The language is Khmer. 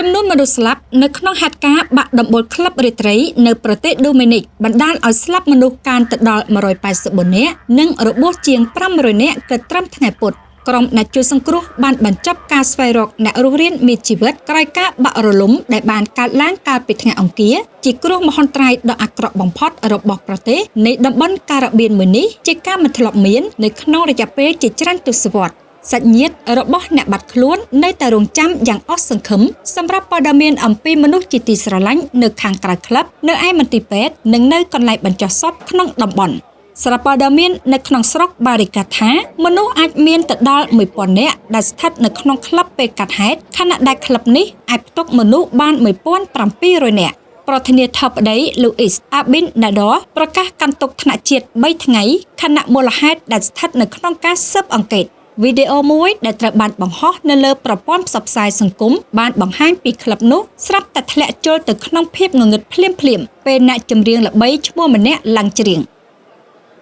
ចំនួនមនុស្សស្លាប់នៅក្នុងហេតុការណ៍បាក់ដំបូលក្លឹបរាត្រីនៅប្រទេសដូមីនិកបណ្ដាលឲ្យស្លាប់មនុស្សកាន់ទៅដល់184នាក់និងរបួសជាង500នាក់គិតត្រឹមថ្ងៃពុធក្រុមអ្នកជួយសង្គ្រោះបានបញ្ចប់ការស្វែងរកអ្នករស់រានមានជីវិតក្រោយការបាក់រលំដែលបានកើតឡើងកាលពីថ្ងៃអង្គារជាគ្រោះមហន្តរាយដ៏អាក្រក់បំផុតរបស់ប្រទេសនៃតំបន់ការ៉ាបៀនមួយនេះជាការមិនធ្លាប់មាននៅក្នុងរយៈពេលជាច្រើនទសវត្សរ៍សាច់ញាតិរបស់អ្នកបាត់ខ្លួននៅតែរងចាំយ៉ាងអស់សង្ឃឹមសម្រាប់ព័ត៌មានអំពីមនុស្សជាទីស្រឡាញ់នៅខាងក្រៅក្លឹបនៅឯមន្ទីរពេទ្យនិងនៅកន្លែងបញ្ចុះសពក្នុងតំបន់សារព័ត៌មាននៅក្នុងស្រុកបារីកាថាមនុស្សអាចមានទៅដល់ 1000 នាក់ដែលស្ថិតនៅក្នុងក្លឹបពេលកាត់ហេតុខណៈដែលក្លឹបនេះអាចផ្ទុកមនុស្សបាន 1700 នាក់ប្រធានាធិបតី Luis Abinador ប្រកាសកាន់ទុក្ខថ្នាក់ជាតិ3ថ្ងៃខណៈមូលហេតុដែលស្ថិតនៅក្នុងការស៊ើបអង្កេតវីដេអូមួយដែលត្រូវបានបង្ហោះនៅលើប្រព័ន្ធផ្សព្វផ្សាយសង្គមបានបង្ហាញពីក្លឹបនោះស្រាប់តែធ្លាក់ចូលទៅក្នុងភាពងងឹតភ្លាមៗពេលអ្នកចម្រៀងល្បីឈ្មោះម្នាក់ឡើងច្រៀង